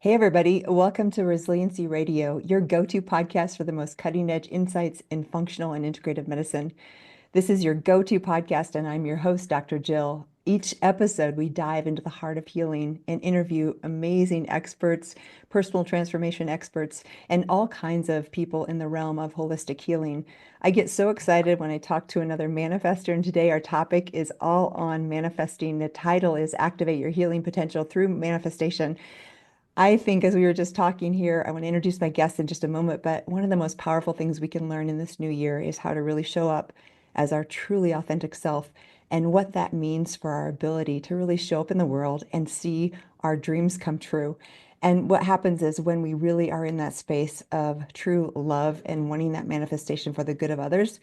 Hey, everybody. Welcome to Resiliency Radio, your go-to podcast for the most cutting-edge insights in functional and integrative medicine. This is your go-to podcast, and I'm your host, Dr. Jill. Each episode, we dive into the heart of healing and interview amazing experts, personal transformation experts, and all kinds of people in the realm of holistic healing. I get so excited when I talk to another manifester, and today our topic is all on manifesting. The title is Activate Your Healing Potential Through Manifestation. I think, as we were just talking here, I want to introduce my guest in just a moment, but one of the most powerful things we can learn in this new year is how to really show up as our truly authentic self and what that means for our ability to really show up in the world and see our dreams come true. And what happens is when we really are in that space of true love and wanting that manifestation for the good of others,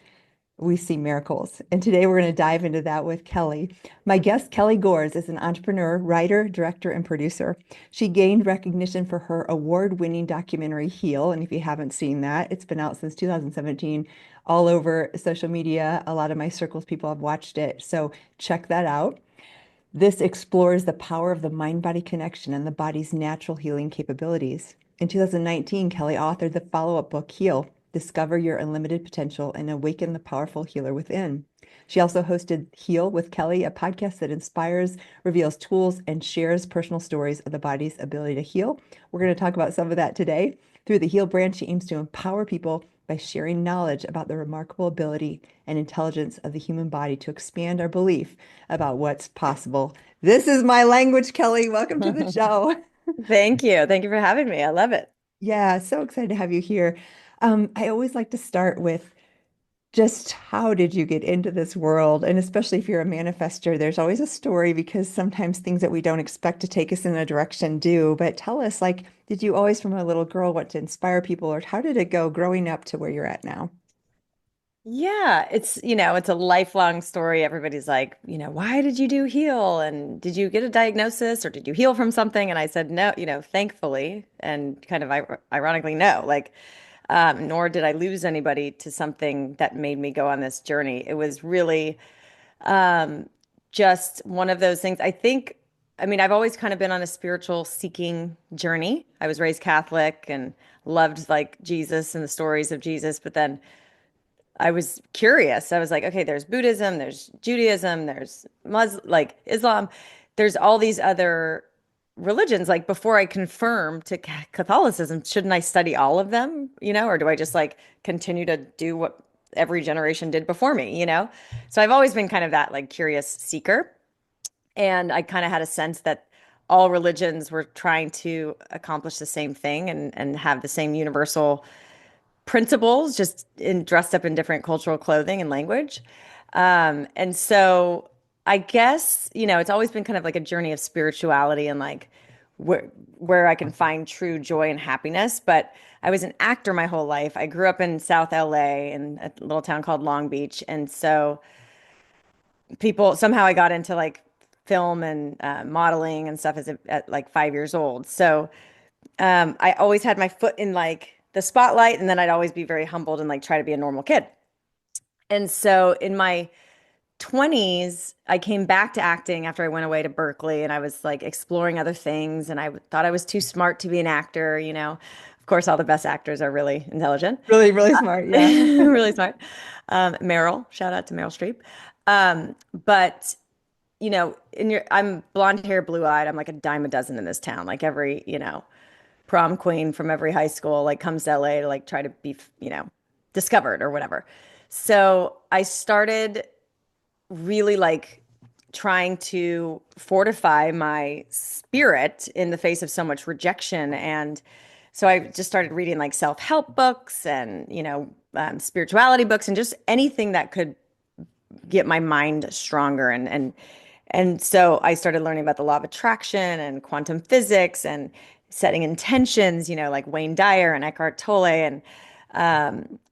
we see miracles. And today we're going to dive into that with Kelly. My guest, Kelly Gores, is an entrepreneur, writer, director, and producer. She gained recognition for her award-winning documentary, Heal. And if you haven't seen that, it's been out since 2017, all over social media. A lot of my circles, people have watched it. So check that out. This explores the power of the mind-body connection and the body's natural healing capabilities. In 2019, Kelly authored the follow-up book, Heal: Discover Your Unlimited Potential and Awaken the Powerful Healer Within. She also hosted Heal with Kelly, a podcast that inspires, reveals tools, and shares personal stories of the body's ability to heal. We're going to talk about some of that today. Through the Heal brand, she aims to empower people by sharing knowledge about the remarkable ability and intelligence of the human body to expand our belief about what's possible. This is my language, Kelly. Welcome to the show. Thank you. Thank you for having me. I love it. Yeah, so excited to have you here. I always like to start with just how did you get into this world? And especially if you're a manifester, there's always a story because sometimes things that we don't expect to take us in a direction do. But tell us, like, did you always from a little girl want to inspire people, or how did it go growing up to where you're at now? Yeah, it's a lifelong story. Everybody's like, why did you do heal? And did you get a diagnosis or did you heal from something? And I said, no, thankfully, and kind of ironically, no. Nor did I lose anybody to something that made me go on this journey. It was really um, just one of those things. I've always kind of been on a spiritual seeking journey. I was raised Catholic and loved like Jesus and the stories of Jesus, but then I was curious. I was like, okay, there's Buddhism, there's Judaism, there's like Islam, there's all these other religions. Like before I confirm to Catholicism, shouldn't I study all of them, or do I just like continue to do what every generation did before me? So I've always been kind of that like curious seeker. And I kind of had a sense that all religions were trying to accomplish the same thing and have the same universal principles, just dressed up in different cultural clothing and language. And so I guess, it's always been kind of like a journey of spirituality and like where I can find true joy and happiness. But I was an actor my whole life. I grew up in South LA in a little town called Long Beach. And so people somehow I got into like film and modeling and stuff at like 5 years old. So I always had my foot in like the spotlight, and then I'd always be very humbled and like try to be a normal kid. And so in my 20s, I came back to acting after I went away to Berkeley, and I was like exploring other things, and I thought I was too smart to be an actor. Of course, all the best actors are really intelligent, Really, really smart. Yeah. really smart. Meryl, shout out to Meryl Streep. But I'm blonde hair, blue eyed. I'm like a dime a dozen in this town. Like every, prom queen from every high school like comes to LA to like try to be, discovered or whatever. So I started really like trying to fortify my spirit in the face of so much rejection. And so I just started reading like self-help books and, spirituality books and just anything that could get my mind stronger and so I started learning about the law of attraction and quantum physics and setting intentions, like Wayne Dyer and Eckhart Tolle and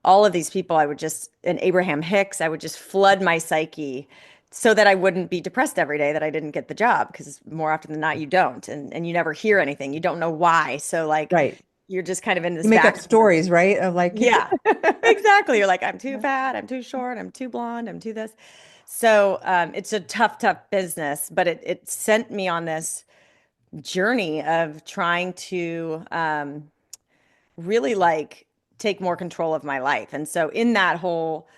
all of these people. And Abraham Hicks, I would just flood my psyche so that I wouldn't be depressed every day that I didn't get the job because more often than not, you don't. And you never hear anything. You don't know why. So, like, Right. you're just kind of in this You make up vacuum. stories, right? Of like, Yeah, exactly. You're like, I'm too fat, I'm too short, I'm too blonde, I'm too this. So it's a tough, tough business, but it sent me on this journey of trying to really like take more control of my life. And so in that whole,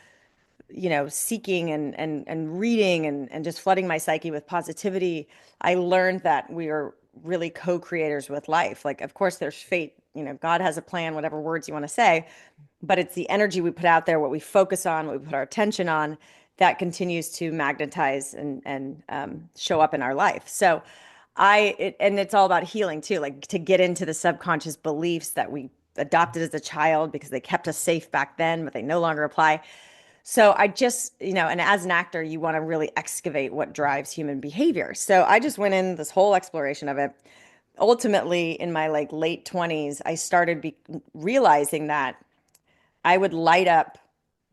seeking and reading and just flooding my psyche with positivity, I learned that we are really co-creators with life. Like, of course, there's fate, God has a plan, whatever words you want to say, but it's the energy we put out there, what we focus on, what we put our attention on, that continues to magnetize and show up in our life. So and it's all about healing too, like to get into the subconscious beliefs that we adopted as a child because they kept us safe back then, but they no longer apply. So I just, and as an actor, you want to really excavate what drives human behavior. So I just went in this whole exploration of it. Ultimately, in my like late 20s, I started realizing that I would light up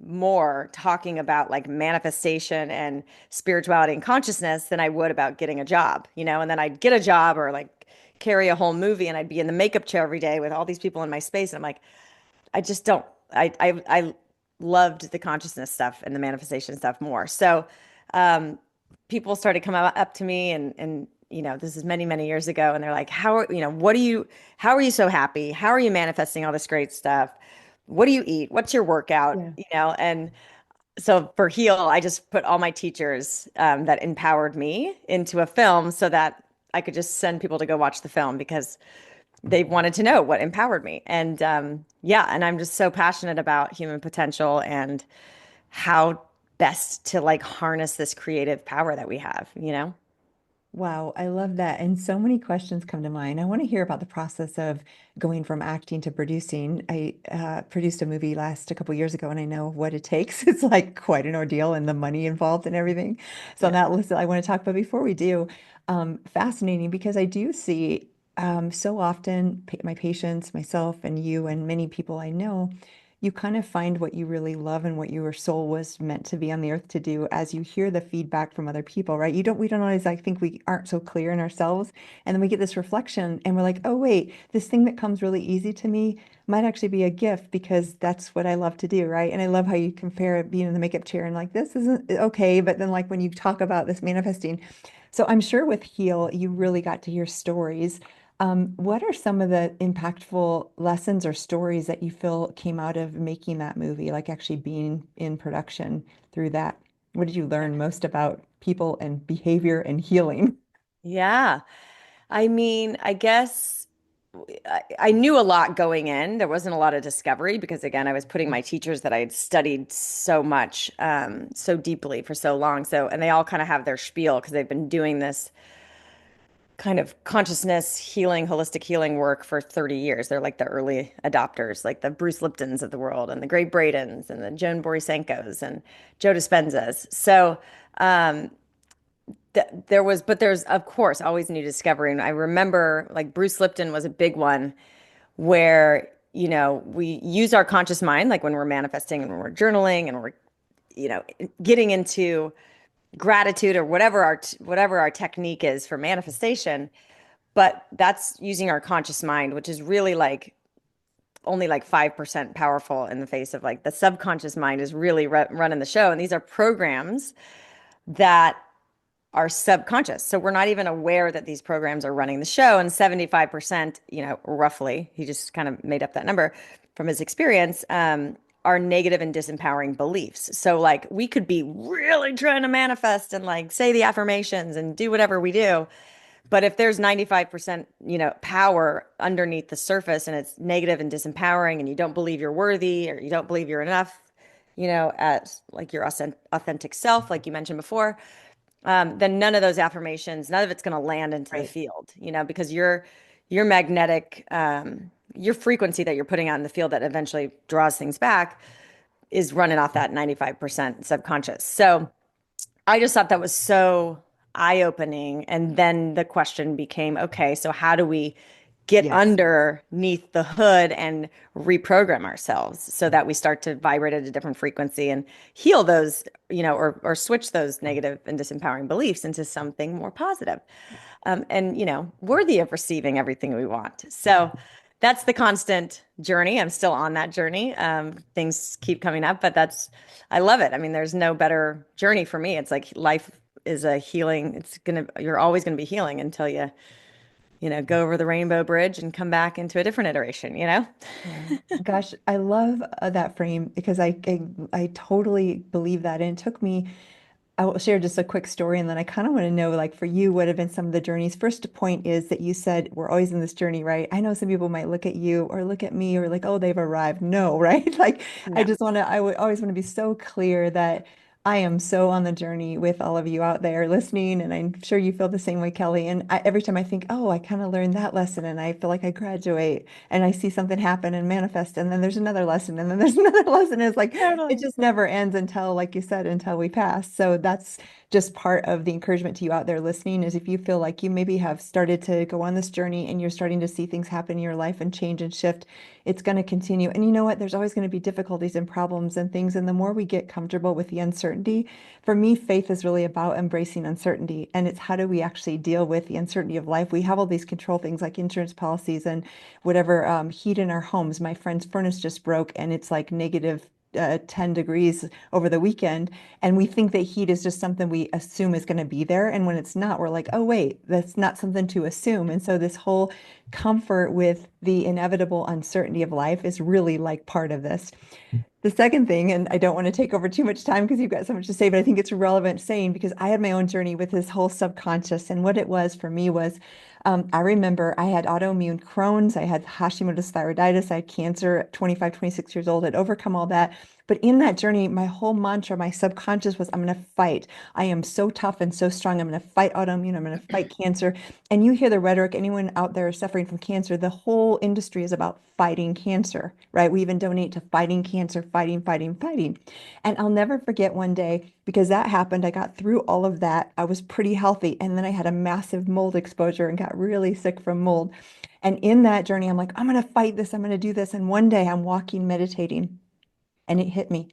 more talking about like manifestation and spirituality and consciousness than I would about getting a job, and then I'd get a job or like carry a whole movie and I'd be in the makeup chair every day with all these people in my space. And I'm like, I just don't, I loved the consciousness stuff and the manifestation stuff more. So, people started coming up to me and, this is many, many years ago. And they're like, how are you so happy? How are you manifesting all this great stuff? What do you eat? What's your workout? Yeah. And so for Heal, I just put all my teachers that empowered me into a film so that I could just send people to go watch the film because they wanted to know what empowered me. And yeah, and I'm just so passionate about human potential and how best to like harness this creative power that we have. Wow, I love that. And so many questions come to mind. I want to hear about the process of going from acting to producing. I produced a movie a couple years ago, and I know what it takes. It's like quite an ordeal and the money involved and everything. So on Yeah. that list, I want to talk. But before we do, fascinating because I do see so often my patients, myself, and you, and many people I know you kind of find what you really love and what your soul was meant to be on the earth to do as you hear the feedback from other people, right? We don't always, I think we aren't so clear in ourselves. And then we get this reflection and we're like, oh, wait, this thing that comes really easy to me might actually be a gift because that's what I love to do, right? And I love how you compare being in the makeup chair and like, this isn't okay. But then like when you talk about this manifesting, so I'm sure with Heal, you really got to hear stories. What are some of the impactful lessons or stories that you feel came out of making that movie, like actually being in production through that? What did you learn most about people and behavior and healing? Yeah. I mean, I guess I knew a lot going in. There wasn't a lot of discovery because, again, I was putting my teachers that I had studied so much, so deeply for so long. So, and they all kind of have their spiel because they've been doing this kind of consciousness healing, holistic healing work for 30 years. They're like the early adopters, like the Bruce Liptons of the world and the Gray Bradens and the Joan Borisenkos and Joe Dispenzas. So, um, but there's of course always new discovery. And I remember like Bruce Lipton was a big one where, we use our conscious mind, like when we're manifesting and when we're journaling and we're, you know, getting into gratitude or whatever our technique is for manifestation. But that's using our conscious mind, which is really like only like 5% powerful in the face of like the subconscious mind is really running the show. And these are programs that are subconscious. So we're not even aware that these programs are running the show. And 75%, roughly, he just kind of made up that number from his experience, are negative and disempowering beliefs. So like we could be really trying to manifest and like say the affirmations and do whatever we do. But if there's 95%, power underneath the surface and it's negative and disempowering and you don't believe you're worthy or you don't believe you're enough, as like your authentic self, like you mentioned before, then none of those affirmations, none of it's going to land into the Right. field, because your magnetic, your frequency that you're putting out in the field that eventually draws things back is running off that 95% subconscious. So I just thought that was so eye-opening. And then the question became, okay, so how do we get Yes. underneath the hood and reprogram ourselves so that we start to vibrate at a different frequency and heal those, or switch those negative and disempowering beliefs into something more positive, and, worthy of receiving everything we want. So that's the constant journey. I'm still on that journey. Things keep coming up, but I love it. I mean, there's no better journey for me. It's like life is a healing. You're always gonna be healing until go over the rainbow bridge and come back into a different iteration, you know? Yeah. Gosh, I love that frame because I totally believe that. And it took me, I will share just a quick story and then I kind of want to know, like for you, what have been some of the journeys? First point is that you said we're always in this journey, right? I know some people might look at you or look at me or like, oh, they've arrived. No, right? Like I No. just want to, I would always want to be so clear that I am so on the journey with all of you out there listening. And I'm sure you feel the same way, Kelly. And every time I think, oh, I kind of learned that lesson and I feel like I graduate and I see something happen and manifest. And then there's another lesson and then there's another lesson. It's like, it Totally. just never ends until, like you said, until we pass. So that's just part of the encouragement to you out there listening is if you feel like you maybe have started to go on this journey and you're starting to see things happen in your life and change and shift, it's going to continue. And you know what? There's always going to be difficulties and problems and things. And the more we get comfortable with the uncertainty, for me, faith is really about embracing uncertainty. And it's how do we actually deal with the uncertainty of life? We have all these control things like insurance policies and whatever heat in our homes. My friend's furnace just broke and it's like negative 10 degrees over the weekend. And we think that heat is just something we assume is going to be there. And when it's not, we're like, oh, wait, that's not something to assume. And so this whole comfort with the inevitable uncertainty of life is really like part of this. The second thing, and I don't want to take over too much time because you've got so much to say, but I think it's relevant saying because I had my own journey with this whole subconscious. And what it was for me was I remember I had autoimmune Crohn's, I had Hashimoto's thyroiditis, I had cancer at 25, 26 years old. I'd overcome all that. But in that journey, my whole mantra, my subconscious was, I'm going to fight. I am so tough and so strong. I'm going to fight autoimmune. I'm going to fight cancer. And you hear the rhetoric, anyone out there suffering from cancer, the whole industry is about fighting cancer, right? We even donate to fighting cancer, fighting, fighting, fighting. And I'll never forget one day because that happened. I got through all of that. I was pretty healthy. And then I had a massive mold exposure and got really sick from mold. And in that journey, I'm like, I'm going to fight this. I'm going to do this. And one day I'm walking, meditating, and it hit me.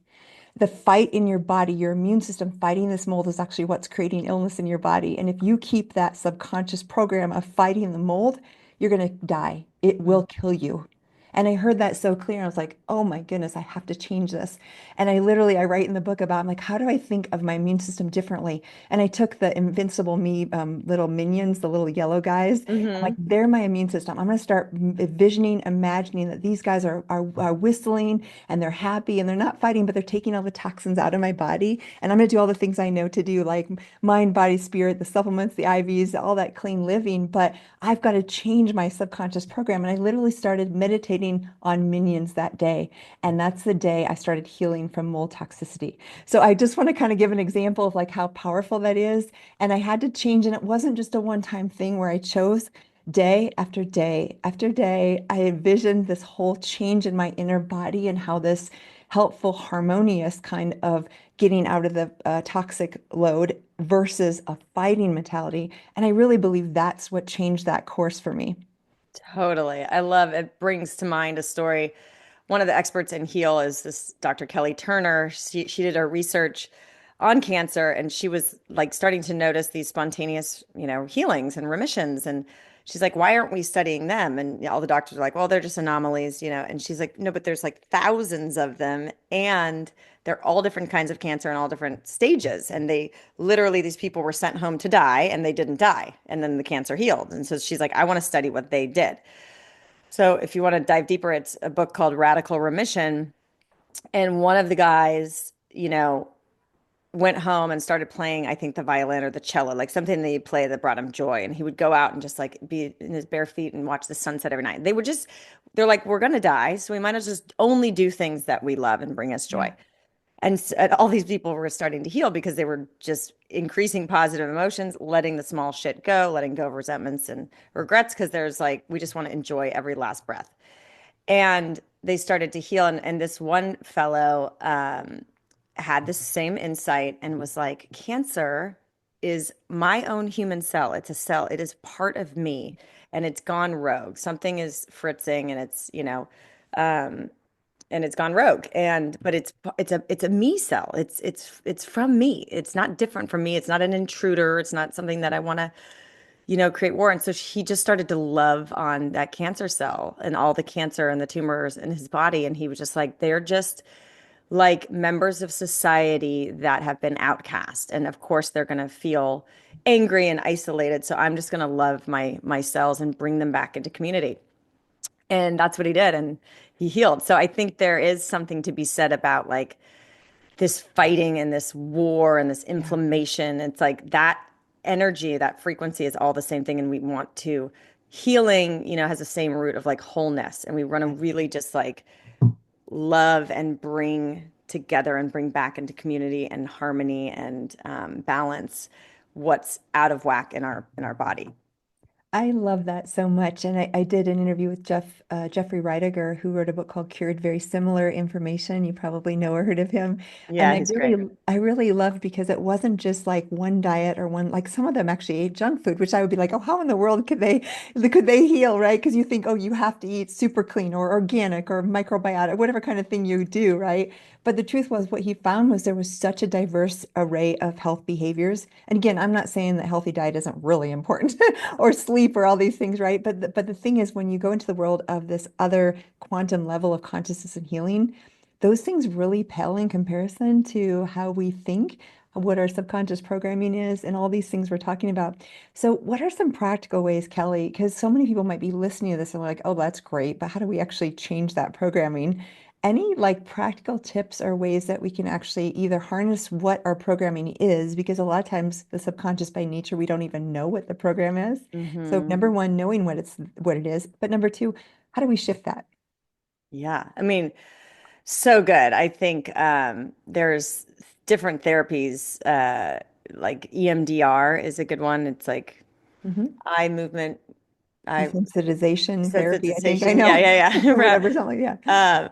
The fight in your body, your immune system fighting this mold is actually what's creating illness in your body. And if you keep that subconscious program of fighting the mold, you're going to die. It will kill you. And I heard that so clear. I was like, oh my goodness, I have to change this. And I write in the book about, I'm like, how do I think of my immune system differently? And I took the Invincible Me little minions, the little yellow guys. I'm like, Hmm. they're my immune system. I'm going to start envisioning, imagining that these guys are whistling and they're happy and they're not fighting, but they're taking all the toxins out of my body. And I'm going to do all the things I know to do, like mind, body, spirit, the supplements, the IVs, all that clean living. But I've got to change my subconscious program. And I literally started meditating on minions that day. And that's the day I started healing from mold toxicity. So I just want to kind of give an example of like how powerful that is. And I had to change, and it wasn't just a one-time thing where I chose day after day after day. I envisioned this whole change in my inner body and how this helpful, harmonious kind of getting out of the toxic load versus a fighting mentality. And I really believe that's what changed that course for me. Totally. I love it. Brings to mind a story. One of the experts in heal is this Dr. Kelly Turner. She did her research on cancer and she was like starting to notice these spontaneous, healings and remissions. And she's like, why aren't we studying them? And all the doctors are like, well, they're just anomalies, And she's like, no, but there's like thousands of them. And they're all different kinds of cancer and all different stages. And they literally, these people were sent home to die and they didn't die. And then the cancer healed. And so she's like, I want to study what they did. So if you want to dive deeper, it's a book called Radical Remission. And one of the guys, went home and started playing, I think, the violin or the cello, like something that he'd play that brought him joy. And he would go out and just like be in his bare feet and watch the sunset every night. They're like, we're going to die. So we might as well just only do things that we love and bring us Yeah. joy. And all these people were starting to heal because they were just increasing positive emotions, letting the small shit go, letting go of resentments and regrets. Cause there's like, we just want to enjoy every last breath. And they started to heal. And this one fellow had the same insight and was like, cancer is my own human cell. It's a cell, it is part of me and it's gone rogue. Something is fritzing and it's gone rogue. But it's a me cell. It's from me. It's not different from me. It's not an intruder. It's not something that I want to create war. And so he just started to love on that cancer cell and all the cancer and the tumors in his body. And he was just like, they're just like members of society that have been outcast. And of course, they're going to feel angry and isolated. So I'm just going to love my cells and bring them back into community. And that's what he did. And he healed. So I think there is something to be said about like this fighting and this war and this Yeah. inflammation. It's like that energy, that frequency is all the same thing. And we want to healing, has the same root of like wholeness. And we want to Yeah. really just like love and bring together and bring back into community and harmony and balance what's out of whack in our body. I love that so much. And I did an interview with Jeffrey Reidiger, who wrote a book called Cured, very similar information. You probably know or heard of him. And Yeah, he's great. I really loved because it wasn't just like one diet or one, like some of them actually ate junk food, which I would be like, oh, how in the world could they heal, right? Because you think, oh, you have to eat super clean or organic or microbiotic, whatever kind of thing you do, right? But the truth was, what he found was there was such a diverse array of health behaviors. And again, I'm not saying that healthy diet isn't really important or sleep or all these things, right? But the thing is, when you go into the world of this other quantum level of consciousness and healing, those things really pale in comparison to how we think, what our subconscious programming is, and all these things we're talking about. So, what are some practical ways, Kelly? Because so many people might be listening to this and like, oh, that's great, but how do we actually change that programming? Any like practical tips or ways that we can actually either harness what our programming is, because a lot of times the subconscious by nature, we don't even know what the program is. So Hmm. number one, knowing what it is, but number two, how do we shift that? Yeah, I mean, so good. I think there's different therapies, like EMDR is a good one. It's like Hmm. eye movement, eye Desensitization therapy, I think I sensitization. Yeah, know, yeah, or yeah. whatever, something like that. Um,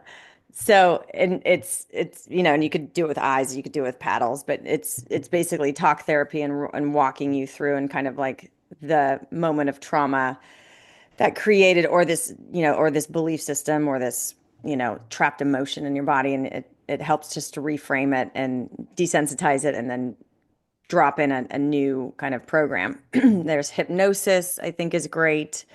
so and it's and you could do it with eyes, you could do it with paddles, but it's basically talk therapy and walking you through and kind of like the moment of trauma that created or this or this belief system or this trapped emotion in your body, and it helps just to reframe it and desensitize it and then drop in a new kind of program. There's hypnosis, I think is great.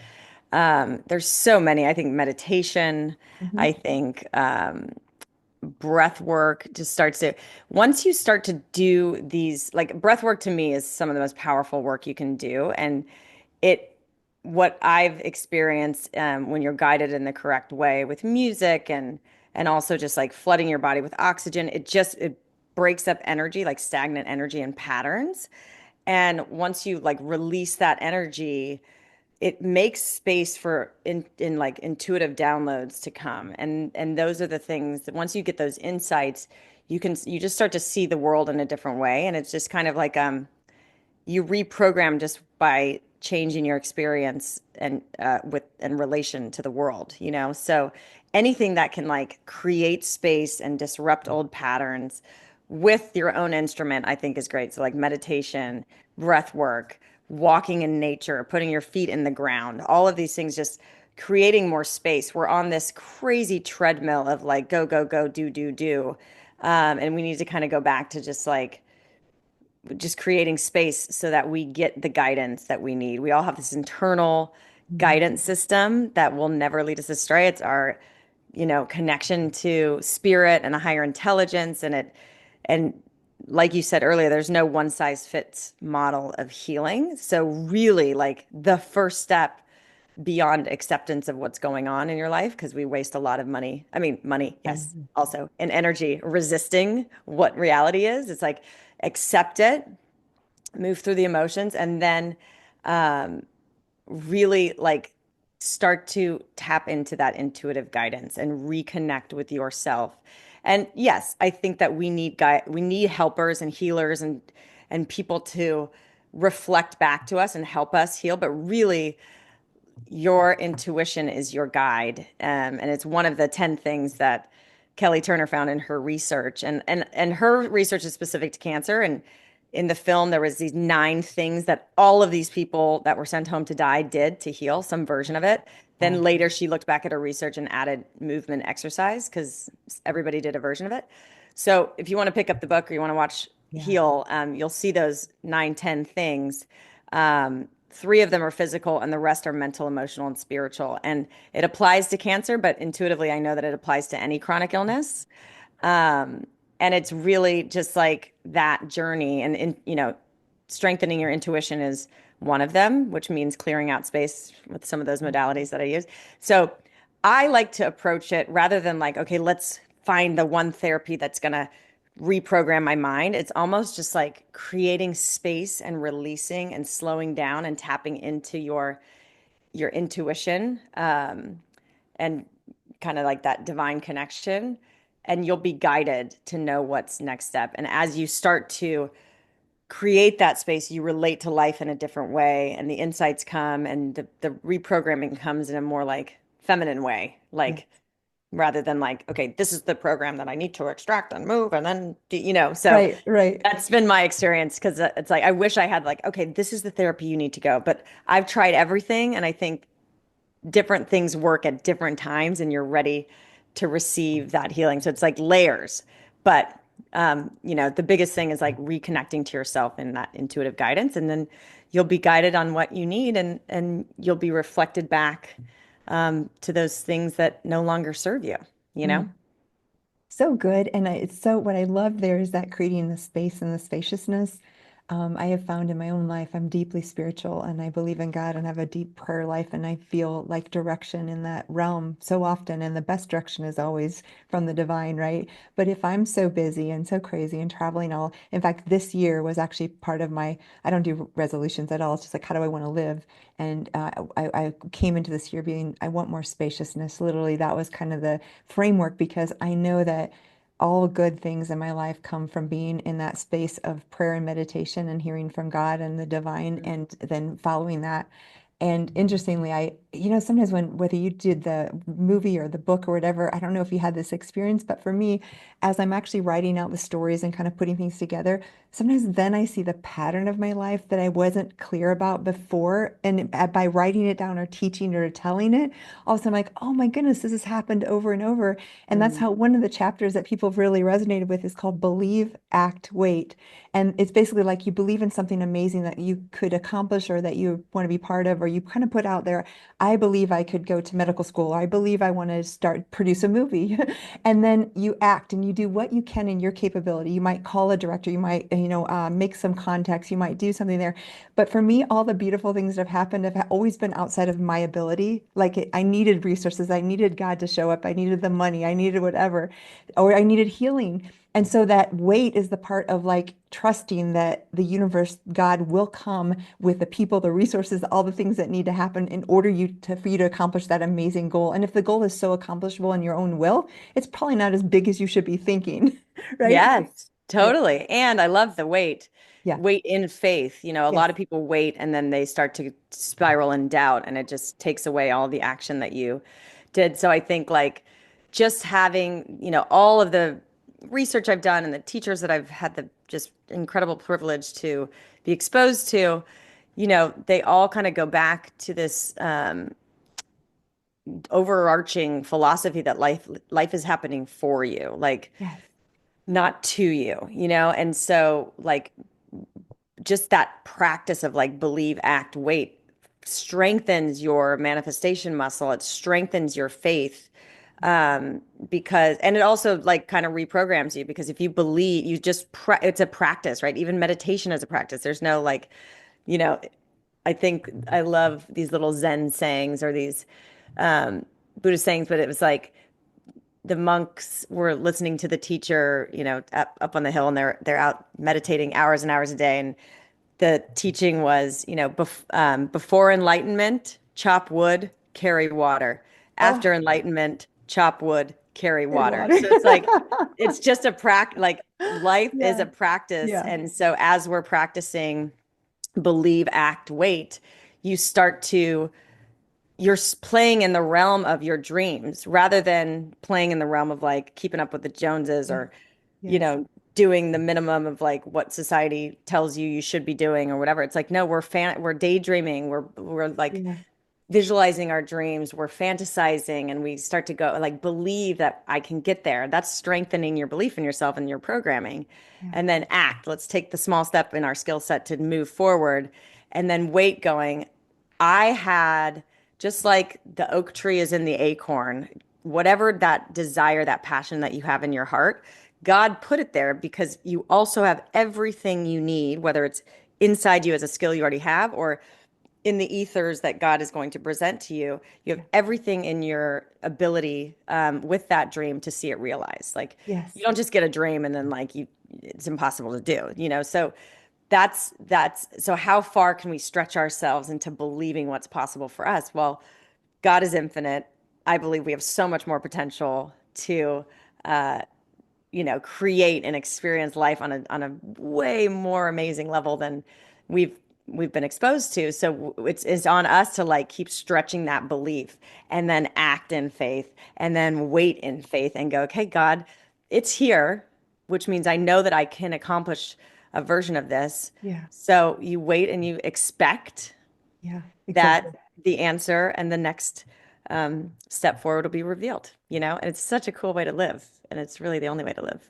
There's so many. I think meditation, Hmm. I think breath work just starts to, once you start to do these, like breath work to me is some of the most powerful work you can do. And it, what I've experienced when you're guided in the correct way with music and also just like flooding your body with oxygen, it breaks up energy, like stagnant energy and patterns. And once you like release that energy, it makes space for in like intuitive downloads to come. And those are the things that once you get those insights, you just start to see the world in a different way. And it's just kind of like you reprogram just by changing your experience and with in relation to the world, so anything that can like create space and disrupt old patterns with your own instrument, I think is great. So like meditation, breath work, walking in nature, putting your feet in the ground, all of these things, just creating more space. We're on this crazy treadmill of like go go go, do and we need to kind of go back to just creating space so that we get the guidance that we need. We all have this internal guidance system that will never lead us astray. It's our, connection to spirit and a higher intelligence. And like you said earlier, there's no one size fits model of healing. So really like the first step beyond acceptance of what's going on in your life, because we waste a lot of money. I mean, money, yes, Mhm. also, and energy resisting what reality is. It's like accept it, move through the emotions, and then um, really like start to tap into that intuitive guidance and reconnect with yourself. And yes, I think that we need helpers and healers and people to reflect back to us and help us heal, but really your intuition is your guide. And it's one of the 10 things that Kelly Turner found in her research. And her research is specific to cancer. And in the film, there was these 9 things that all of these people that were sent home to die did to heal some version of it. Then Wow. later she looked back at her research and added movement exercise because everybody did a version of it. So if you want to pick up the book or you want to watch Yeah. Heal, you'll see those 9, 10 things. 3 of them are physical and the rest are mental, emotional, and spiritual. And it applies to cancer, but intuitively, I know that it applies to any chronic illness. Um, and it's really just like that journey and strengthening your intuition is one of them, which means clearing out space with some of those modalities that I use. So I like to approach it rather than like, okay, let's find the one therapy that's going to reprogram my mind. It's almost just like creating space and releasing and slowing down and tapping into your intuition, and kind of like that divine connection, and you'll be guided to know what's next step. And as you start to create that space, you relate to life in a different way, and the insights come, and the reprogramming comes in a more like feminine way, Yeah. like rather than like, okay, this is the program that I need to extract and move and then so Right, right. that's been my experience, because it's like I wish I had like, okay, this is the therapy you need to go, but I've tried everything, and I think different things work at different times, and you're ready to receive that healing. So it's like layers. But the biggest thing is like reconnecting to yourself in that intuitive guidance, and then you'll be guided on what you need, and you'll be reflected back to those things that no longer serve you, you know? Mm. So good. And it's so what I love there is that creating the space and the spaciousness. I have found in my own life, I'm deeply spiritual and I believe in God and have a deep prayer life. And I feel like direction in that realm so often. And the best direction is always from the divine, right? But if I'm so busy and so crazy and traveling all, in fact, this year was actually part of my, I don't do resolutions at all. It's just like, how do I want to live? And I came into this year being, I want more spaciousness. Literally, that was kind of the framework because I know that all good things in my life come from being in that space of prayer and meditation and hearing from God and the divine and then following that. And interestingly, sometimes whether you did the movie or the book or whatever, I don't know if you had this experience, but for me, as I'm actually writing out the stories and kind of putting things together, sometimes then I see the pattern of my life that I wasn't clear about before. And by writing it down or teaching or telling it, all of a sudden I'm like, oh my goodness, this has happened over and over. And that's Mm. how one of the chapters that people have really resonated with is called Believe, Act, Wait. And it's basically like you believe in something amazing that you could accomplish or that you want to be part of, or you kind of put out there, I believe I could go to medical school, or I believe I want to produce a movie. And then you act and you do what you can in your capability. You might call a director, you might, make some contacts, you might do something there. But for me, all the beautiful things that have happened have always been outside of my ability. Like I needed resources, I needed God to show up, I needed the money, I needed whatever, or I needed healing. And so that wait is the part of like trusting that the universe, God will come with the people, the resources, all the things that need to happen in order for you to accomplish that amazing goal. And if the goal is so accomplishable in your own will, it's probably not as big as you should be thinking, right? Yes, Yeah. totally. And I love the wait. Yeah. Wait in faith. A Yes. lot of people wait and then they start to spiral in doubt, and it just takes away all the action that you did. So I think like just having, all of the research I've done and the teachers that I've had the just incredible privilege to be exposed to, they all kind of go back to this overarching philosophy that life is happening for you. Like Yes. not to you, And so like just that practice of like believe, act, wait strengthens your manifestation muscle. It strengthens your faith. Because and it also like kind of reprograms you, because if you believe, it's a practice, right? Even meditation is a practice. There's no like, you know, I think I love these little Zen sayings or these um Buddhist sayings, but it was like the monks were listening to the teacher, up on the hill, and they're out meditating hours and hours a day. And the teaching was, before enlightenment, chop wood, carry water. Oh, After enlightenment, chop wood, carry carry water. water. So it's like it's just a practice. Like life is Yeah. a practice, Yeah. and so as we're practicing believe, act, wait, you start to you're playing in the realm of your dreams rather than playing in the realm of like keeping up with the Joneses, Yes. or, you Yes. know, doing the minimum of like what society tells you should be doing or whatever. It's like, no, we're daydreaming. We're like Yeah. visualizing our dreams. We're fantasizing, and we start to go like believe that I can get there. That's strengthening your belief in yourself and your programming. Yeah. And then act. Let's take the small step in our skill set to move forward. And then wait going, I had just like the oak tree is in the acorn, whatever that desire, that passion that you have in your heart, God put it there because you also have everything you need, whether it's inside you as a skill you already have or in the ethers that God is going to present to you. You have Yeah. everything in your ability with that dream to see it realized. Like you Yes. don't just get a dream and then like it's impossible to do, So so how far can we stretch ourselves into believing what's possible for us? Well, God is infinite. I believe we have so much more potential to create and experience life on a way more amazing level than we've we've been exposed to. So it's on us to like keep stretching that belief and then act in faith and then wait in faith and go, okay, God, it's here, which means I know that I can accomplish a version of this. Yeah. So you wait and you expect Yeah. Exactly. that the answer and the next step forward will be revealed, And it's such a cool way to live. And it's really the only way to live.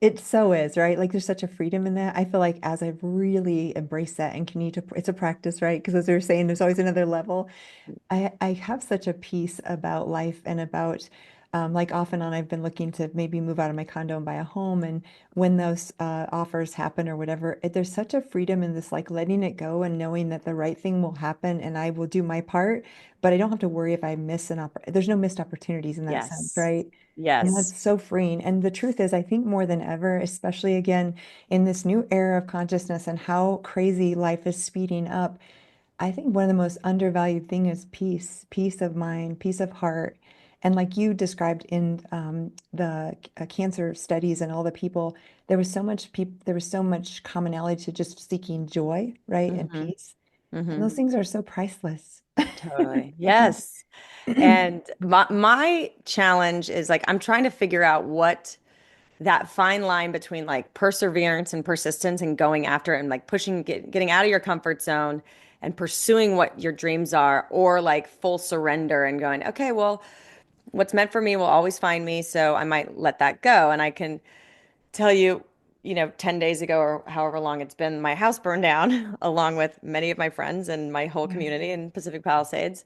It so is, right? Like there's such a freedom in that. I feel like as I've really embraced that and continue to, it's a practice, right? Because as we were saying, there's always another level. I have such a peace about life and about like off and on I've been looking to maybe move out of my condo and buy a home, and when those offers happen or whatever, there's such a freedom in this like letting it go and knowing that the right thing will happen and I will do my part, but I don't have to worry if I miss an there's no missed opportunities in that sense, Yes. right? And Yes. that's so freeing. And the truth is, I think more than ever, especially again in this new era of consciousness and how crazy life is speeding up, I think one of the most undervalued thing is peace, peace of mind, peace of heart. And like you described in the cancer studies and all the people, there was so much commonality to just seeking joy, right? And Hmm. peace. And Hmm. those things are so priceless. Totally. Yes. And my challenge is like I'm trying to figure out what that fine line between like perseverance and persistence and going after it and like getting out of your comfort zone and pursuing what your dreams are, or like full surrender and going, okay, well, what's meant for me will always find me. So I might let that go. And I can tell you, 10 days ago or however long it's been, my house burned down along with many of my friends and my whole Yeah. community in Pacific Palisades.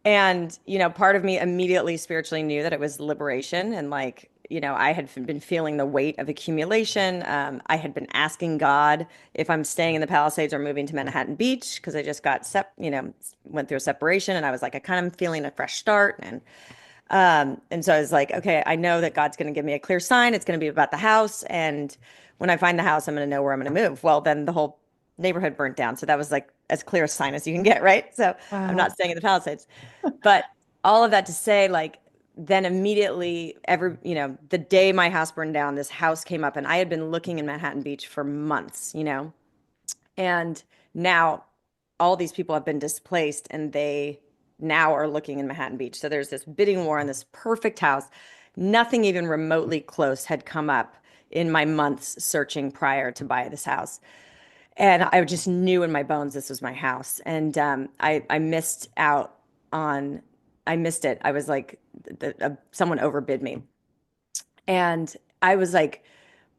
And, part of me immediately spiritually knew that it was liberation. And like, I had been feeling the weight of accumulation. I had been asking God if I'm staying in the Palisades or moving to Manhattan Beach because I just went through a separation and I was like, I kind of feeling a fresh start. And so I was like, okay, I know that God's going to give me a clear sign. It's going to be about the house. And when I find the house, I'm going to know where I'm going to move. Well, then the whole neighborhood burnt down. So that was like as clear a sign as you can get, right? So I'm not Wow. staying in the Palisades. But all of that to say, like, then immediately, the day my house burned down, this house came up, and I had been looking in Manhattan Beach for months. And now all these people have been displaced and they now are looking in Manhattan Beach. So there's this bidding war on this perfect house. Nothing even remotely close had come up in my months searching prior to buy this house. And I just knew in my bones this was my house. And I missed out on, I missed it. I was like, someone overbid me. And I was like,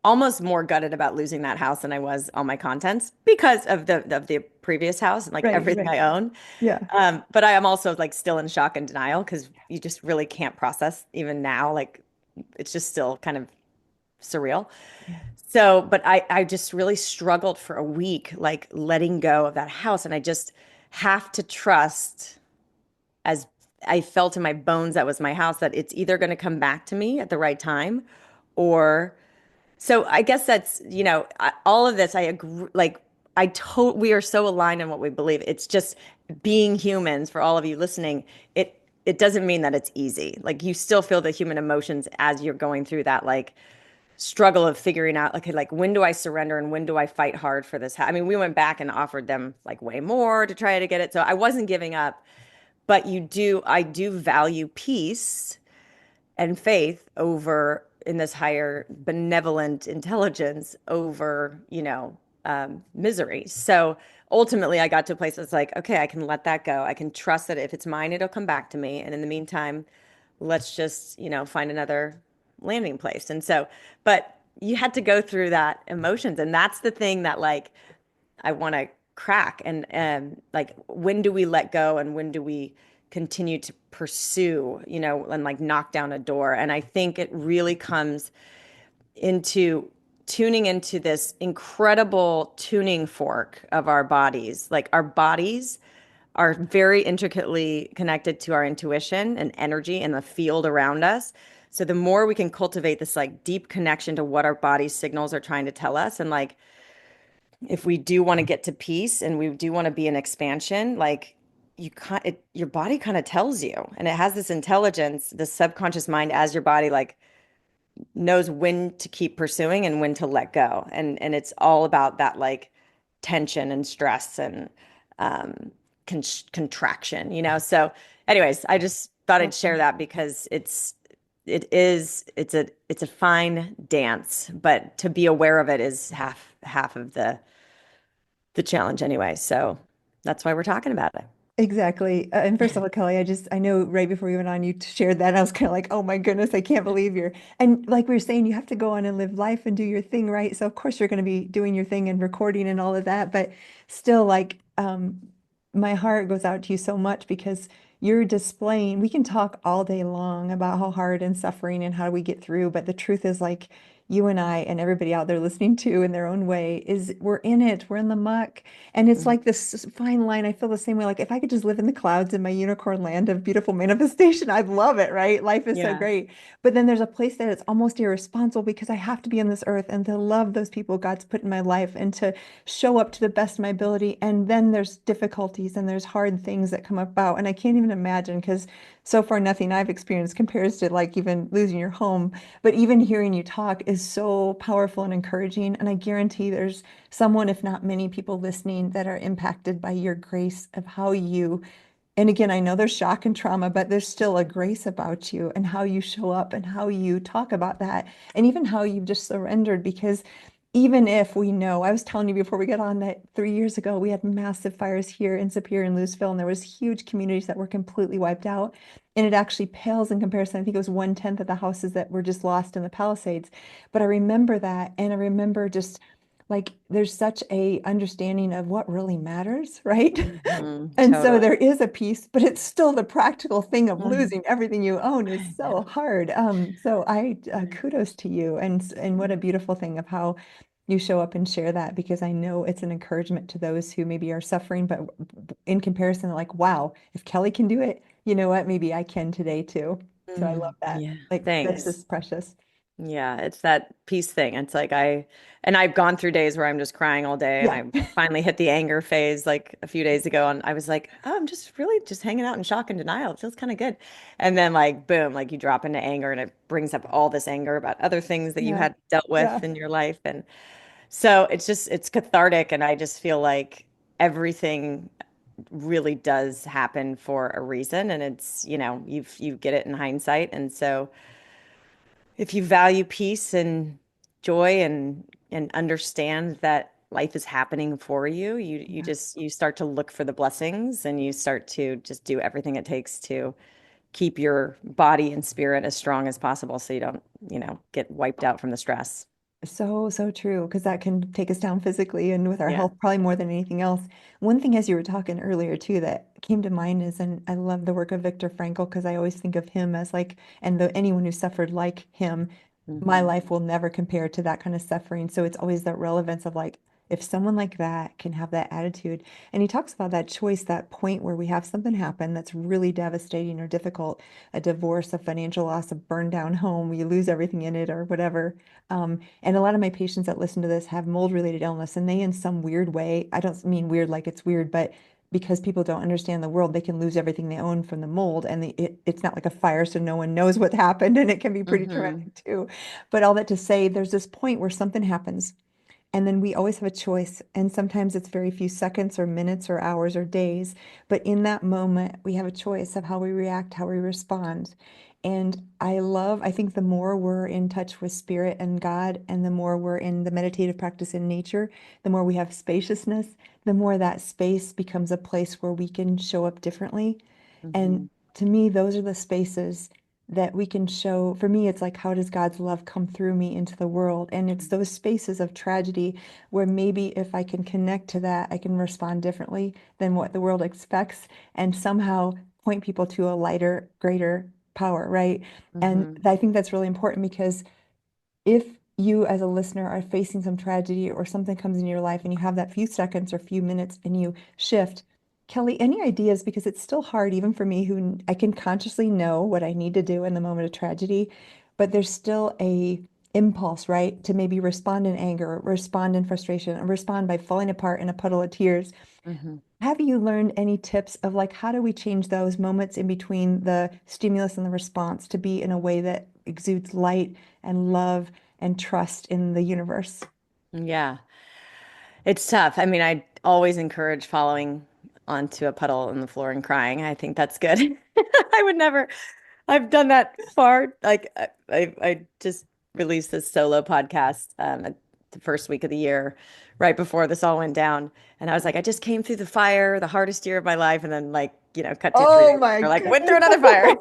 almost more gutted about losing that house than I was all my contents because of the previous house and like Right, everything right. I own. Yeah. But I am also like still in shock and denial because you just really can't process even now. Like it's just still kind of surreal. Yeah. So, but I just really struggled for a week, like letting go of that house. And I just have to trust, as I felt in my bones that was my house, that it's either going to come back to me at the right time or so I guess that's, all of this, I agree, like we are so aligned in what we believe. It's just being humans for all of you listening. It doesn't mean that it's easy. Like you still feel the human emotions as you're going through that like struggle of figuring out, okay, like when do I surrender and when do I fight hard for this? I mean, we went back and offered them like way more to try to get it. So I wasn't giving up, but I do value peace and faith over in this higher benevolent intelligence over, misery. So ultimately, I got to a place that's like, okay, I can let that go. I can trust that if it's mine, it'll come back to me. And in the meantime, let's just, find another landing place. And so, but you had to go through that emotions. And that's the thing that like I want to crack. And like, when do we let go and when do we continue to pursue, and like knock down a door. And I think it really comes into tuning into this incredible tuning fork of our bodies. Like our bodies are very intricately connected to our intuition and energy and the field around us. So the more we can cultivate this like deep connection to what our body's signals are trying to tell us, and like if we do want to get to peace and we do want to be in expansion, like your body kind of tells you, and it has this intelligence, this subconscious mind as your body like knows when to keep pursuing and when to let go. And it's all about that like tension and stress and um contraction, So anyways, I just thought I'd share that because it's a fine dance, but to be aware of it is half of the challenge anyway. So that's why we're talking about it. Exactly. And first of all, Kelly, I know right before we went on, you shared that. And I was kind of like, oh my goodness, I can't believe and like we were saying, you have to go on and live life and do your thing, right? So of course you're going to be doing your thing and recording and all of that. But still, like, my heart goes out to you so much because you're displaying, we can talk all day long about how hard and suffering and how do we get through. But the truth is, like, you and I and everybody out there listening to in their own way is we're in it, we're in the muck. And it's Mhm. like this fine line. I feel the same way. Like if I could just live in the clouds in my unicorn land of beautiful manifestation, I'd love it, right? Life is so Yeah. great. But then there's a place that it's almost irresponsible because I have to be on this earth and to love those people God's put in my life and to show up to the best of my ability. And then there's difficulties and there's hard things that come about. And I can't even imagine because so far nothing I've experienced compares to like even losing your home. But even hearing you talk is so powerful and encouraging. And I guarantee there's someone, if not many people listening that are impacted by your grace of how you, and again, I know there's shock and trauma, but there's still a grace about you and how you show up and how you talk about that, and even how you've just surrendered. Because even if we know, I was telling you before we got on that 3 years ago, we had massive fires here in Superior and Louisville, and there was huge communities that were completely wiped out. And it actually pales in comparison. I think it was 1/10 of the houses that were just lost in the Palisades. But I remember that, and I remember just like there's such a understanding of what really matters, right? And so there Totally. is a piece, but it's still the practical thing of Mhm. losing everything you own is I so know. hard. So I kudos to you, and what a beautiful thing of how you show up and share that because I know it's an encouragement to those who maybe are suffering, but in comparison, like, wow, if Kelly can do it, you know what? Maybe I can today too. So I love that. Yeah, Like that's thanks. just precious. Yeah, it's that peace thing. It's like I've gone through days where I'm just crying all day and Yeah. I finally hit the anger phase like a few days ago and I was like, oh, I'm just really just hanging out in shock and denial. It feels kind of good. And then like boom, like you drop into anger and it brings up all this anger about other things that you Yeah. had dealt Yeah. with in your life. And so it's cathartic and I just feel like everything really does happen for a reason and it's, you get it in hindsight. And so if you value peace and joy and understand that life is happening for you, Yeah. you start to look for the blessings and you start to just do everything it takes to keep your body and spirit as strong as possible so you don't, get wiped out from the stress. So, so true, because that can take us down physically and with our Yeah. health, probably more than anything else. One thing, as you were talking earlier, too, that came to mind is, and I love the work of Viktor Frankl because I always think of him as like, and anyone who suffered like him, my Hmm. life will never compare to that kind of suffering. So it's always that relevance of like, if someone like that can have that attitude, and he talks about that choice, that point where we have something happen that's really devastating or difficult, a divorce, a financial loss, a burned down home, you lose everything in it or whatever. And a lot of my patients that listen to this have mold related illness, and they, in some weird way, I don't mean weird like it's weird, but because people don't understand the world, they can lose everything they own from the mold. And it's not like a fire, so no one knows what happened, and it can be pretty Hmm. traumatic too. But all that to say, there's this point where something happens. And then we always have a choice. And sometimes it's very few seconds or minutes or hours or days. But in that moment, we have a choice of how we react, how we respond. And I think the more we're in touch with spirit and God, and the more we're in the meditative practice in nature, the more we have spaciousness, the more that space becomes a place where we can show up differently. Hmm. And to me, those are the spaces that we can show. For me, it's like, how does God's love come through me into the world? And it's those spaces of tragedy where maybe if I can connect to that, I can respond differently than what the world expects. And somehow point people to a lighter, greater power, right? And Hmm. I think that's really important because if you as a listener are facing some tragedy or something comes in your life and you have that few seconds or few minutes and you shift, Kelly, any ideas? Because it's still hard, even for me, who I can consciously know what I need to do in the moment of tragedy, but there's still a impulse, right, to maybe respond in anger, respond in frustration, or respond by falling apart in a puddle of tears. Hmm. Have you learned any tips of like how do we change those moments in between the stimulus and the response to be in a way that exudes light and love and trust in the universe? Yeah. It's tough. I mean, I always encourage following onto a puddle on the floor and crying. I think that's good. I would never, I've done that far. Like I just released this solo podcast at the first week of the year, right before this all went down. And I was like, I just came through the fire, the hardest year of my life, and then like, cut to 3 days Oh my later, like went through goodness. another fire.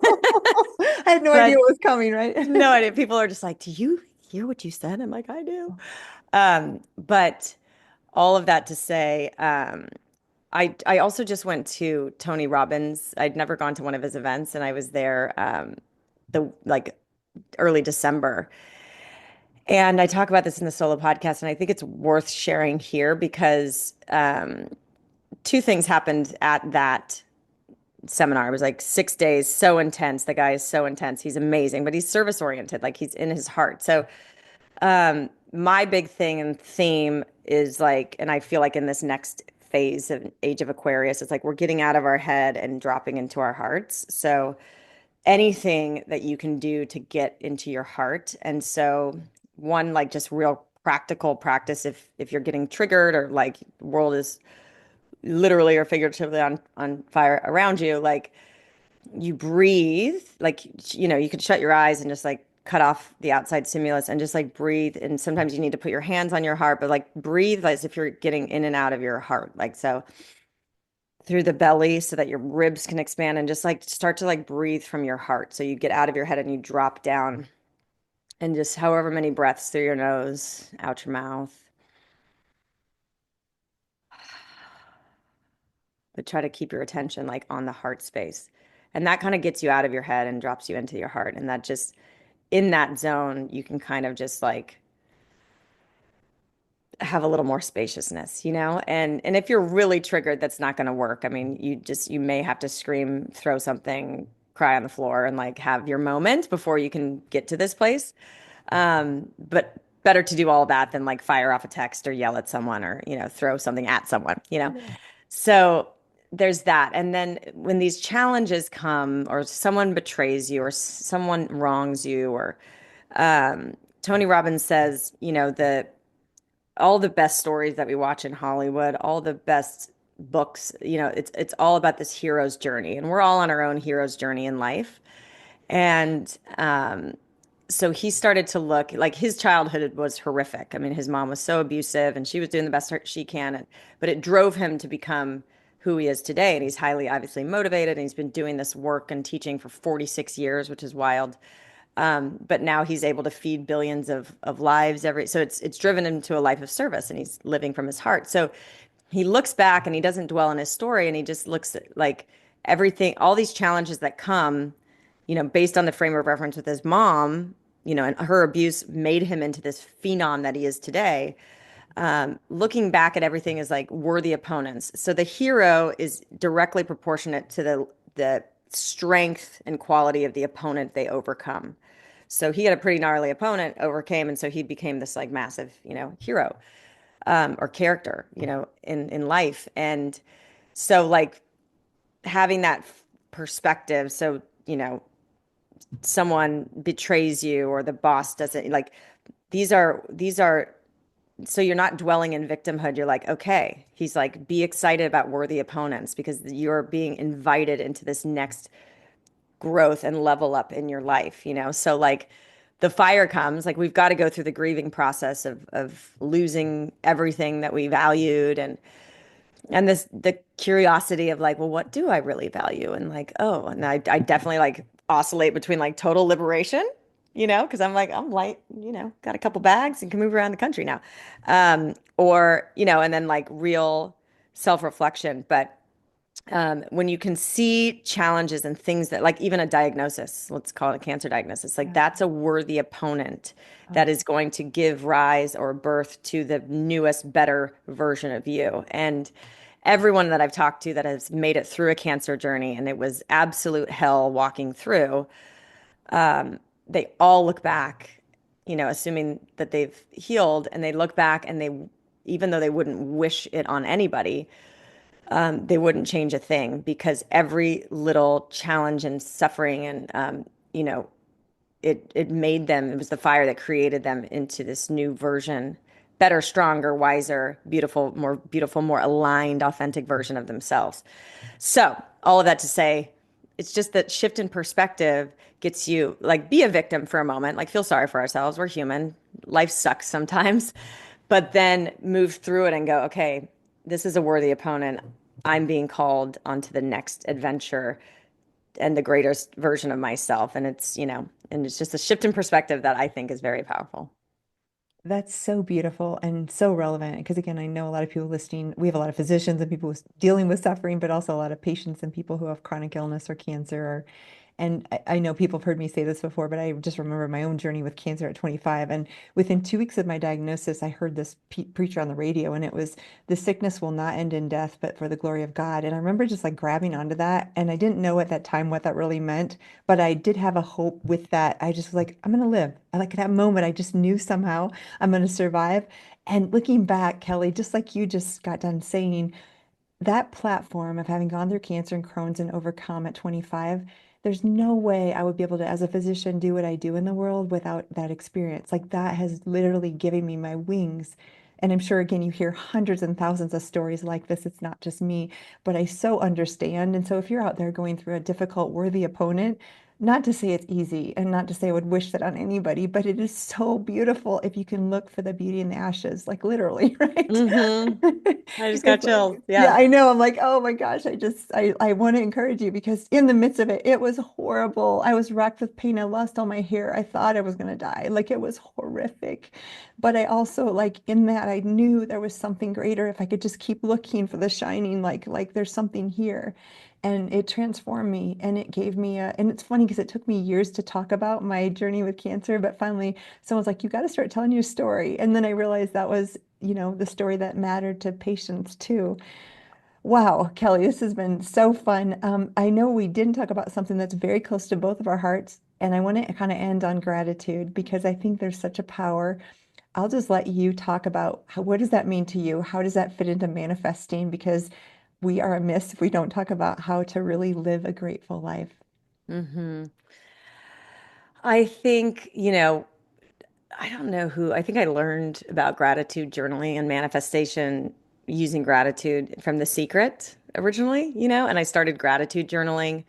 I had no idea But what was coming, right? no idea. People are just like, do you hear what you said? I'm like, I do. But all of that to say, I also just went to Tony Robbins. I'd never gone to one of his events, and I was there the like early December. And I talk about this in the solo podcast, and I think it's worth sharing here because two things happened at that seminar. It was like 6 days, so intense. The guy is so intense. He's amazing, but he's service oriented, like he's in his heart. So my big thing and theme is like, and I feel like in this next phase of Age of Aquarius, it's like we're getting out of our head and dropping into our hearts. So anything that you can do to get into your heart. And so one like just real practical practice if you're getting triggered or like the world is literally or figuratively on fire around you, like you breathe, like you could shut your eyes and just like cut off the outside stimulus and just like breathe. And sometimes you need to put your hands on your heart, but like breathe as if you're getting in and out of your heart, like so through the belly so that your ribs can expand and just like start to like breathe from your heart. So you get out of your head and you drop down and just however many breaths through your nose, out your mouth. But try to keep your attention like on the heart space. And that kind of gets you out of your head and drops you into your heart. And that just in that zone, you can kind of just like have a little more spaciousness, And if you're really triggered, that's not going to work. I mean, you may have to scream, throw something, cry on the floor, and like have your moment before you can get to this place. But better to do all that than like fire off a text or yell at someone or throw something at someone. Yeah. So there's that. And then when these challenges come, or someone betrays you, or someone wrongs you, or Tony Robbins says, the all the best stories that we watch in Hollywood, all the best books, it's all about this hero's journey, and we're all on our own hero's journey in life. And so he started to look like his childhood was horrific. I mean, his mom was so abusive, and she was doing the best she can, but it drove him to become who he is today. And he's highly obviously motivated, and he's been doing this work and teaching for 46 years, which is wild. But now he's able to feed billions of lives so it's driven him to a life of service, and he's living from his heart. So he looks back and he doesn't dwell on his story, and he just looks at like everything, all these challenges that come, based on the frame of reference with his mom, and her abuse made him into this phenom that he is today. Looking back at everything is like worthy opponents. So the hero is directly proportionate to the strength and quality of the opponent they overcome. So he had a pretty gnarly opponent, overcame, and so he became this like massive, hero or character, in life. And so like having that perspective, so someone betrays you or the boss doesn't like these are so you're not dwelling in victimhood. You're like, okay, he's like, be excited about worthy opponents because you're being invited into this next growth and level up in your life, So like the fire comes, like we've got to go through the grieving process of losing everything that we valued and this the curiosity of like, well, what do I really value? And like, oh, and I definitely like oscillate between like total liberation, because I'm like, I'm light, got a couple bags and can move around the country now. Or, and then like real self-reflection. But When you can see challenges and things that, like even a diagnosis, let's call it a cancer diagnosis, like Yeah. that's a worthy opponent Oh, that is going to give rise or birth to the newest, better version of you. And everyone that I've talked to that has made it through a cancer journey, and it was absolute hell walking through, they all look back, assuming that they've healed, and they look back and even though they wouldn't wish it on anybody, they wouldn't change a thing because every little challenge and suffering and you know it made them, it was the fire that created them into this new version, better, stronger, wiser, beautiful, more aligned, authentic version of themselves. So all of that to say, it's just that shift in perspective gets you, like, be a victim for a moment, like feel sorry for ourselves, we're human, life sucks sometimes, but then move through it and go, okay, this is a worthy opponent. I'm being called onto the next adventure and the greatest version of myself. And and it's just a shift in perspective that I think is very powerful. that's so beautiful and so relevant. Because again, I know a lot of people listening, we have a lot of physicians and people dealing with suffering, but also a lot of patients and people who have chronic illness or cancer. And I know people have heard me say this before, but I just remember my own journey with cancer at 25. And within 2 weeks of my diagnosis, I heard this preacher on the radio, and it was, the sickness will not end in death, but for the glory of God. And I remember just like grabbing onto that. And I didn't know at that time what that really meant, but I did have a hope with that. I just was like, I'm going to live. I like that moment. I just knew somehow I'm going to survive. And looking back, Kelly, just like you just got done saying, that platform of having gone through cancer and Crohn's and overcome at 25, there's no way I would be able to, as a physician, do what I do in the world without that experience. Like that has literally given me my wings. And I'm sure, again, you hear hundreds and thousands of stories like this. It's not just me, but I so understand. And so if you're out there going through a difficult, worthy opponent, not to say it's easy and not to say I would wish that on anybody, but it is so beautiful if you can look for the beauty in the ashes, like literally, right? Hmm. I just got It's chills. like, yeah, Yeah. I know. I'm like, oh my gosh, I want to encourage you because in the midst of it, it was horrible. I was racked with pain. I lost all my hair. I thought I was going to die. Like it was horrific. But I also, like in that, I knew there was something greater if I could just keep looking for the shining, like there's something here. And it transformed me and it gave me and it's funny because it took me years to talk about my journey with cancer, but finally someone's like, you got to start telling your story. And then I realized that was, the story that mattered to patients too. Wow, Kelly, this has been so fun. I know we didn't talk about something that's very close to both of our hearts, and I want to kind of end on gratitude because I think there's such a power. I'll just let you talk about what does that mean to you? How does that fit into manifesting? Because we are amiss if we don't talk about how to really live a grateful life. Hmm. I think, I don't know who, I think I learned about gratitude journaling and manifestation using gratitude from The Secret originally, and I started gratitude journaling.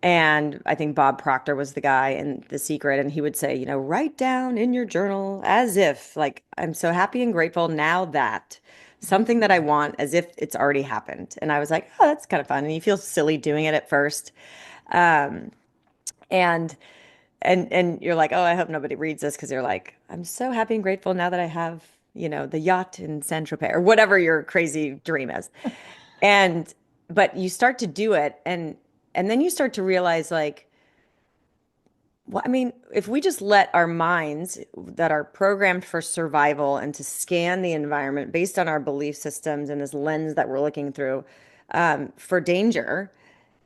And I think Bob Proctor was the guy in The Secret, and he would say, write down in your journal as if, like, I'm so happy and grateful now that something that I want as if it's already happened. And I was like, oh, that's kind of fun. And you feel silly doing it at first. Um, and and you're like, oh, I hope nobody reads this because you're like, I'm so happy and grateful now that I have, the yacht in Saint Tropez or whatever your crazy dream is. And but you start to do it, and then you start to realize, like, well, I mean, if we just let our minds that are programmed for survival and to scan the environment based on our belief systems and this lens that we're looking through, for danger,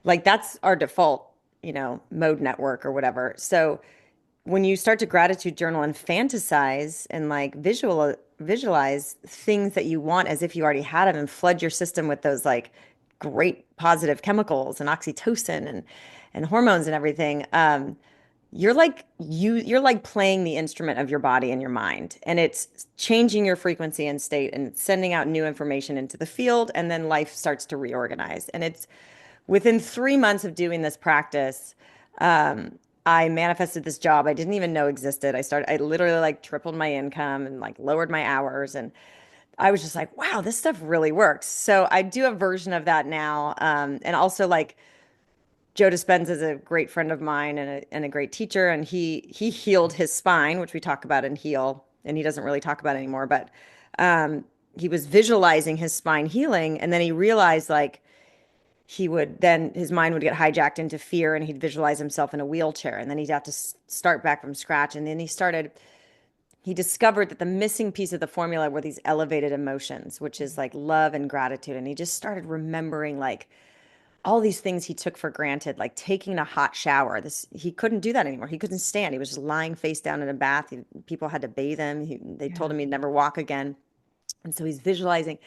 like that's our default, mode network or whatever. So when you start to gratitude journal and fantasize and like visualize things that you want as if you already had them and flood your system with those like great positive chemicals and oxytocin and hormones and everything, you're like playing the instrument of your body and your mind, and it's changing your frequency and state and sending out new information into the field, and then life starts to reorganize. And it's within 3 months of doing this practice, I manifested this job I didn't even know existed. I literally like tripled my income and like lowered my hours. And I was just like, wow, this stuff really works. So I do a version of that now. And also, like, Joe Dispenza is a great friend of mine and a great teacher. And he healed his spine, which we talk about in Heal. And he doesn't really talk about it anymore. But um, he was visualizing his spine healing. And then he realized, like, he would then his mind would get hijacked into fear and he'd visualize himself in a wheelchair and then he'd have to start back from scratch. And then he discovered that the missing piece of the formula were these elevated emotions, which is like love and gratitude. And he just started remembering like all these things he took for granted, like taking a hot shower. He couldn't do that anymore. He couldn't stand. He was just lying face down in a bath. People had to bathe him. They told Yeah. him he'd never walk again. And so he's visualizing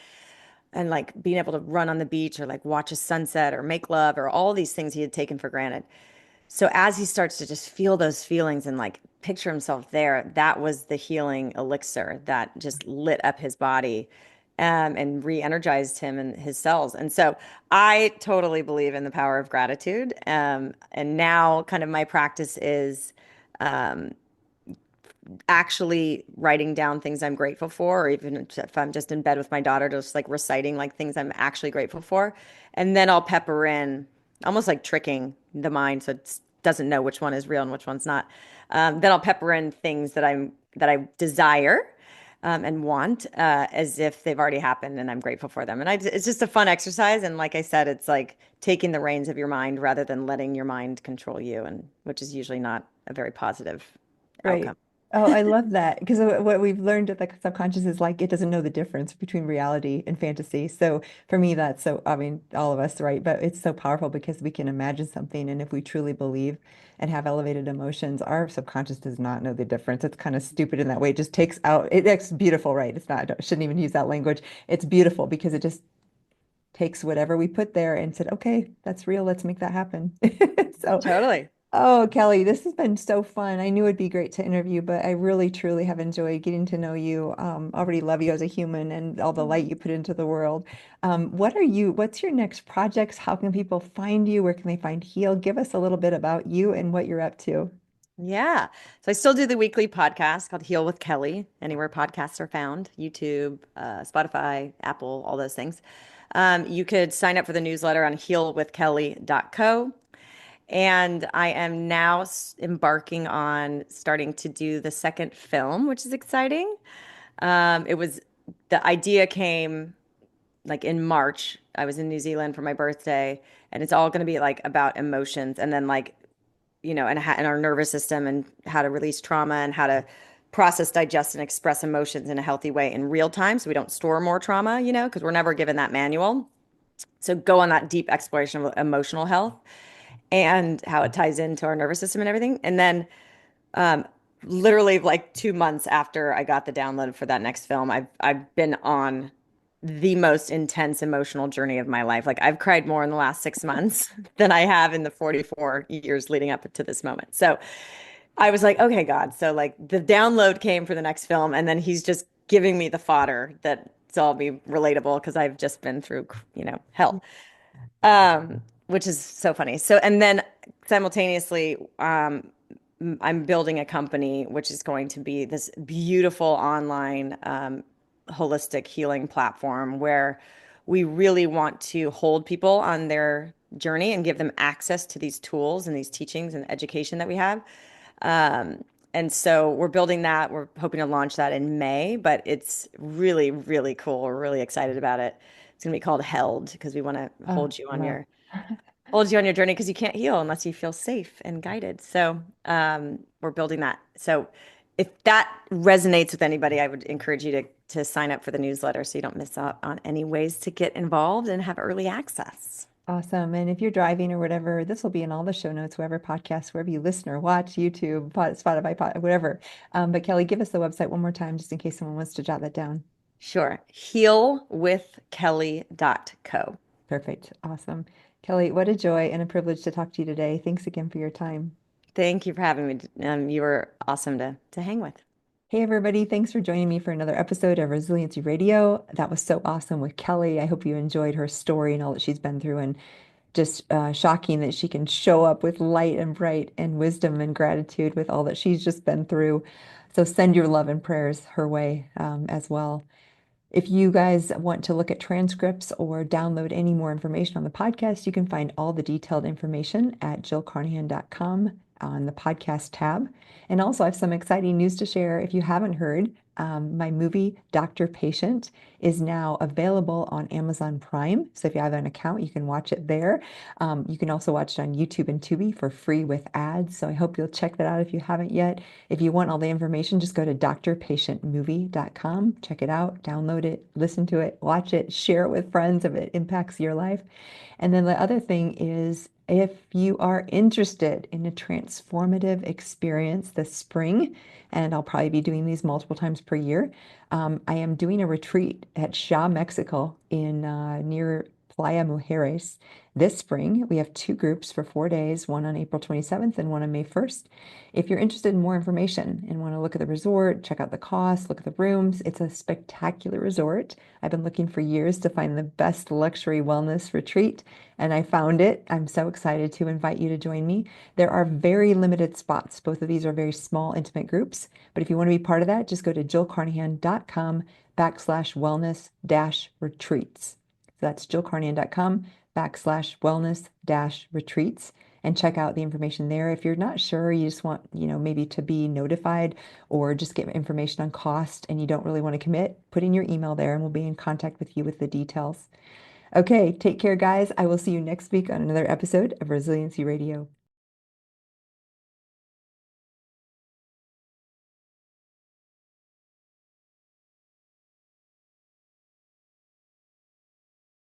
and like being able to run on the beach or like watch a sunset or make love or all these things he had taken for granted. So as he starts to just feel those feelings and like picture himself there, that was the healing elixir that just lit up his body, and re-energized him and his cells. And so I totally believe in the power of gratitude. And now kind of my practice is um, actually writing down things I'm grateful for, or even if I'm just in bed with my daughter, just like reciting like things I'm actually grateful for. And then I'll pepper in, almost like tricking the mind so it doesn't know which one is real and which one's not. Then I'll pepper in things that I desire and want, as if they've already happened and I'm grateful for them. And it's just a fun exercise. And like I said, it's like taking the reins of your mind rather than letting your mind control you, and which is usually not a very positive Right. outcome. Oh, I love that because what we've learned that the subconscious is like it doesn't know the difference between reality and fantasy. So for me, that's so, I mean, all of us, right? But it's so powerful because we can imagine something. And if we truly believe and have elevated emotions, our subconscious does not know the difference. It's kind of stupid in that way. It just takes out, it's beautiful, right? It's not, I shouldn't even use that language. It's beautiful because it just takes whatever we put there and said, okay, that's real. Let's make that happen. So, Totally. oh, Kelly, this has been so fun. I knew it'd be great to interview, but I really, truly have enjoyed getting to know you. Already love you as a human and all the light you put into the world. What's your next projects? How can people find you? Where can they find Heal? Give us a little bit about you and what you're up to. Yeah. So I still do the weekly podcast called Heal with Kelly, anywhere podcasts are found, YouTube, Spotify, Apple, all those things. You could sign up for the newsletter on healwithkelly.co. And I am now embarking on starting to do the second film, which is exciting. It was the idea came like in March. I was in New Zealand for my birthday, and it's all going to be like about emotions and then like and our nervous system and how to release trauma and how to process, digest, and express emotions in a healthy way in real time so we don't store more trauma, because we're never given that manual. So go on that deep exploration of emotional health and how it ties into our nervous system and everything. And then um, literally like 2 months after I got the download for that next film, I've been on the most intense emotional journey of my life. Like I've cried more in the last 6 months than I have in the 44 years leading up to this moment. So I was like, okay, God. So like the download came for the next film, and then he's just giving me the fodder that's all be relatable because I've just been through, hell. Which is so funny. So, and then simultaneously, I'm building a company which is going to be this beautiful online holistic healing platform where we really want to hold people on their journey and give them access to these tools and these teachings and education that we have. Um, and so we're building that. We're hoping to launch that in May, but it's really, really cool. We're really excited about it. It's going to be called Held because we want to Oh, love. hold you on your journey because you can't heal unless you feel safe and guided. So we're building that. So if that resonates with anybody, I would encourage you to sign up for the newsletter so you don't miss out on any ways to get involved and have early access. Awesome. And if you're driving or whatever, this will be in all the show notes, wherever podcasts, wherever you listen or watch, YouTube, Spotify, whatever. But Kelly, give us the website one more time, just in case someone wants to jot that down. Sure. Healwithkelly.co. Perfect. Awesome. Kelly, what a joy and a privilege to talk to you today. Thanks again for your time. Thank you for having me. You were awesome to hang with. Hey, everybody. Thanks for joining me for another episode of Resiliency Radio. That was so awesome with Kelly. I hope you enjoyed her story and all that she's been through, and just shocking that she can show up with light and bright and wisdom and gratitude with all that she's just been through. So send your love and prayers her way as well. If you guys want to look at transcripts or download any more information on the podcast, you can find all the detailed information at jillcarnahan.com. on the podcast tab. And also, I have some exciting news to share. If you haven't heard, my movie, Doctor Patient, is now available on Amazon Prime. So if you have an account, you can watch it there. You can also watch it on YouTube and Tubi for free with ads. So I hope you'll check that out if you haven't yet. If you want all the information, just go to drpatientmovie.com, check it out, download it, listen to it, watch it, share it with friends if it impacts your life. And then the other thing is, if you are interested in a transformative experience this spring, and I'll probably be doing these multiple times per year, I am doing a retreat at Shaw, Mexico in near Playa Mujeres this spring. We have two groups for 4 days, one on April 27th and one on May 1st. If you're interested in more information and want to look at the resort, check out the cost, look at the rooms, it's a spectacular resort. I've been looking for years to find the best luxury wellness retreat, and I found it. I'm so excited to invite you to join me. There are very limited spots. Both of these are very small, intimate groups. But if you want to be part of that, just go to jillcarnahan.com/wellness-retreats. So that's jillcarnahan.com/wellness-retreats, and check out the information there. If you're not sure, you just want, maybe to be notified or just get information on cost and you don't really want to commit, put in your email there and we'll be in contact with you with the details. Okay, take care, guys. I will see you next week on another episode of Resiliency Radio.